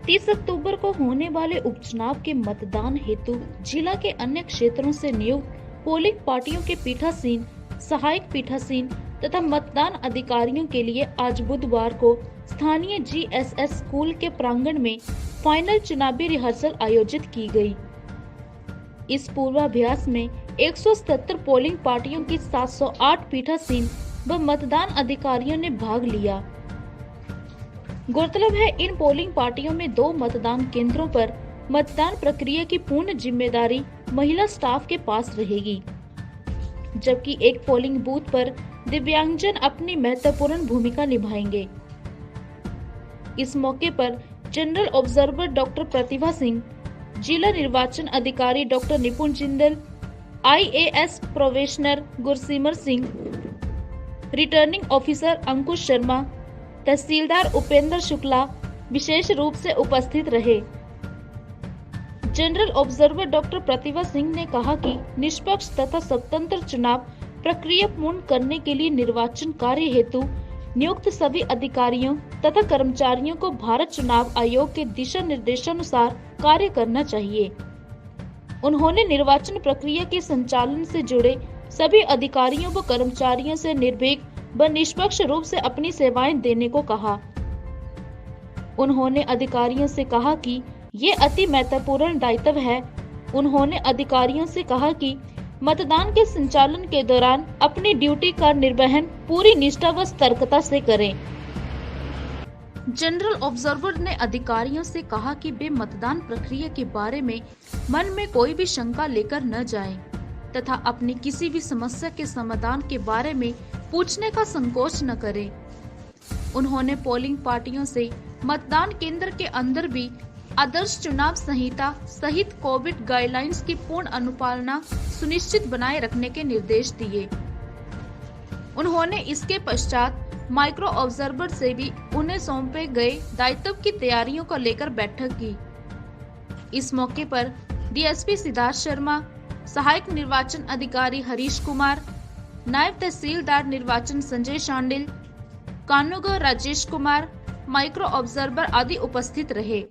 30 अक्टूबर को होने वाले उपचुनाव के मतदान हेतु जिला के अन्य क्षेत्रों से नियुक्त पोलिंग पार्टियों के पीठासीन, सहायक पीठासीन तथा मतदान अधिकारियों के लिए आज बुधवार को स्थानीय GSS स्कूल के प्रांगण में फाइनल चुनावी रिहर्सल आयोजित की गई। इस पूर्वाभ्यास में 177 पोलिंग पार्टियों की 708 पीठासीन व मतदान अधिकारियों ने भाग लिया। गौरतलब है, इन पोलिंग पार्टियों में 2 मतदान केंद्रों पर मतदान प्रक्रिया की पूर्ण जिम्मेदारी महिला स्टाफ के पास रहेगी, जबकि एक पोलिंग बूथ पर दिव्यांगजन अपनी महत्वपूर्ण भूमिका निभाएंगे। इस मौके पर general observer doctor Pratibha Singh, जिला निर्वाचन अधिकारी doctor Nipun Jindal, IAS probationer Gursimar Singh, returning officer Ankush Sharma, तहसीलदार उपेंद्र शुक्ला विशेष रूप से उपस्थित रहे। General observer doctor Pratibha Singh ने कहा कि निष्पक्ष तथा स्वतंत्र चुनाव प्रक्रिया पूर्ण करने के लिए निर्वाचन कार्य हेतु नियुक्त सभी अधिकारियों तथा कर्मचारियों को भारत चुनाव आयोग के दिशा निर्देशानुसार कार्य करना चाहिए। उन्होंने निर्वाचन प्रक्रिया के संचालन से जुड़े सभी अधिकारियों व कर्मचारियों से निर्भीक व निष्पक्ष रूप से अपनी सेवाएं देने को कहा। उन्होंने अधिकारियों से कहा कि ये अति महत्वपूर्ण दायित्व है। उन्होंने अधिकारियों से कहा कि मतदान के संचालन के दौरान अपनी ड्यूटी का निर्वहन पूरी निष्ठा व सतर्कता से करें। जनरल ऑब्जर्वर ने अधिकारियों से कहा कि वे मतदान प्रक्रिया के बारे में मन में कोई भी शंका लेकर न जाएं तथा अपनी किसी भी समस्या के समाधान के बारे में पूछने का संकोच न करें। उन्होंने पोलिंग पार्टियों से मतदान केंद्र के अंदर भी आदर्श चुनाव संहिता सहित कोविड गाइडलाइंस की पूर्ण अनुपालना सुनिश्चित बनाए रखने के निर्देश दिए। उन्होंने इसके पश्चात माइक्रो ऑब्जर्वर से भी उन्हें सौंपे गए दायित्व की तैयारियों को लेकर बैठक की। इस मौके पर DSP सिद्धार्थ शर्मा, सहायक निर्वाचन अधिकारी हरीश कुमार, नायब तहसीलदार निर्वाचन संजय शांडिल, कानूनगो राजेश कुमार, माइक्रो ऑब्जर्वर आदि उपस्थित रहे।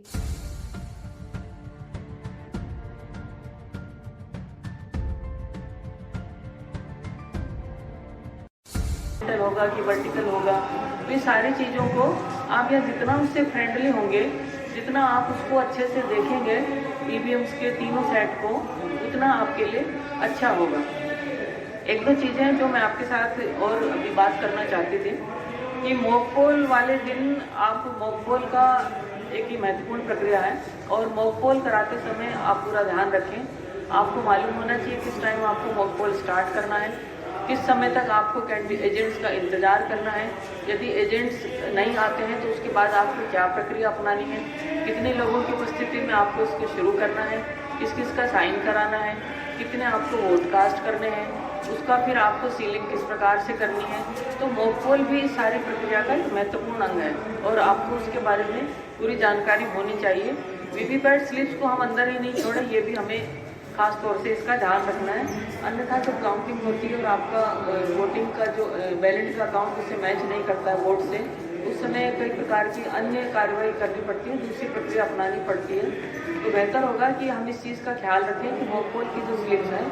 होगा कि वर्टिकल होगा, तो ये सारी चीज़ों को आप यहाँ जितना उससे फ्रेंडली होंगे, जितना आप उसको अच्छे से देखेंगे EVMs के तीनों सेट को, उतना आपके लिए अच्छा होगा। एक दो चीज़ें जो मैं आपके साथ और अभी बात करना चाहती थी कि मॉक पोल वाले दिन आप मॉक पोल का एक ही महत्वपूर्ण प्रक्रिया है और मॉक पोल कराते समय आप पूरा ध्यान रखें। आपको मालूम होना चाहिए किस टाइम आपको मॉक पोल स्टार्ट करना है, किस समय तक आपको एजेंट्स का इंतज़ार करना है। यदि एजेंट्स नहीं आते हैं तो उसके बाद आपको क्या प्रक्रिया अपनानी है, कितने लोगों की उपस्थिति में आपको इसको शुरू करना है, किस किस का साइन कराना है, कितने आपको वोट कास्ट करने हैं, उसका फिर आपको सीलिंग किस प्रकार से करनी है। तो मॉक पोल भी इस सारी प्रक्रिया का एक महत्वपूर्ण अंग है और आपको उसके बारे में पूरी जानकारी होनी चाहिए। वीवीपैट स्लिप्स को हम अंदर ही नहीं छोड़े, ये भी हमें खास तौर से इसका ध्यान रखना है। अन्यथा जब काउंटिंग होती है और आपका वोटिंग का जो बैलेट का अकाउंट उससे मैच नहीं करता है वोट से, उस समय कई प्रकार की अन्य कार्रवाई करनी पड़ती है, दूसरी प्रक्रिया अपनानी पड़ती है। तो बेहतर होगा कि हम इस चीज़ का ख्याल रखें कि मॉक पोल की जो स्लिप्स हैं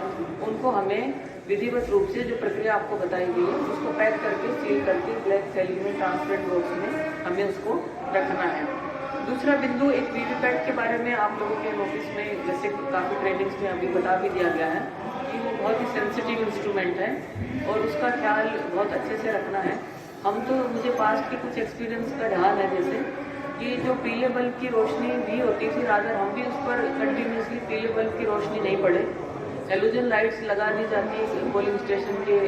उनको हमें विधिवत रूप से जो प्रक्रिया आपको बताई गई है उसको पैक करके सील करके ब्लैक थैली में ट्रांसपेरेंट बॉक्स में हमें उसको रखना है। दूसरा बिंदु, एक वीवीपैट के बारे में आप लोगों के नोटिस में जैसे काफ़ी ट्रेनिंग्स में अभी बता भी दिया गया है कि वो बहुत ही सेंसिटिव इंस्ट्रूमेंट है और उसका ख्याल बहुत अच्छे से रखना है। हम तो मुझे पास्ट के कुछ एक्सपीरियंस का ध्यान है, जैसे कि जो पीले बल्ब की रोशनी भी होती थी, रादर हम भी उस पर कंटिन्यूसली पीले बल्ब की रोशनी नहीं पड़े, हेलोजन लाइट्स लगा दी जाती है पोलिंग स्टेशन के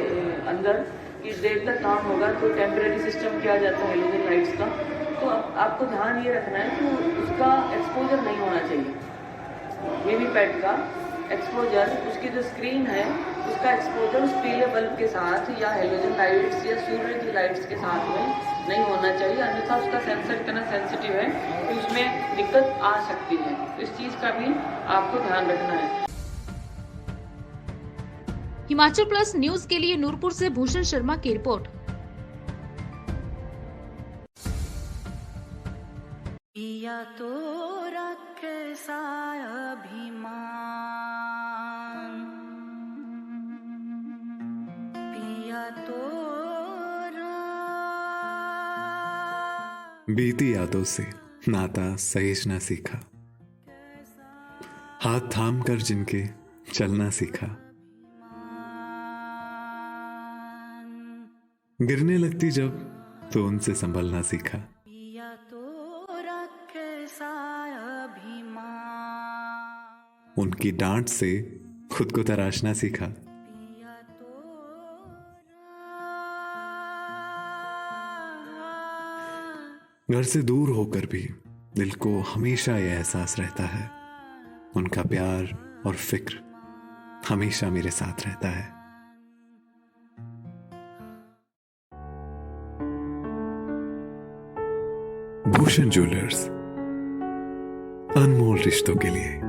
अंदर कि देर तक काम होगा, तो टेम्परेरी सिस्टम किया जाता है हेलोजन लाइट्स का। तो आपको ध्यान ये रखना है कि उसका एक्सपोजर नहीं होना चाहिए। वीवीपैट का एक्सपोजर, उसकी जो स्क्रीन है उसका एक्सपोजर उस पीले बल्ब के साथ या हेलोजन लाइट्स या सूर्य की लाइट्स के साथ में नहीं होना चाहिए, अन्यथा उसका सेंसर इतना सेंसिटिव है कि उसमें दिक्कत आ सकती है। तो इस चीज़ का भी आपको ध्यान रखना है। हिमाचल प्लस न्यूज के लिए नूरपुर से भूषण शर्मा की रिपोर्ट। पिया तो रखे सा अभिमान, पिया तो बीती यादों से नाता सहेजना सीखा, हाथ थाम कर जिनके चलना सीखा, गिरने लगती जब तो उनसे संभलना सीखा। पिया तो रखे सा अभिमान, उनकी डांट से खुद को तराशना सीखा। पिया तो घर से दूर होकर भी दिल को हमेशा यह एहसास रहता है, उनका प्यार और फिक्र हमेशा मेरे साथ रहता है। भूषण ज्वेलर्स, अनमोल रिश्तों के लिए।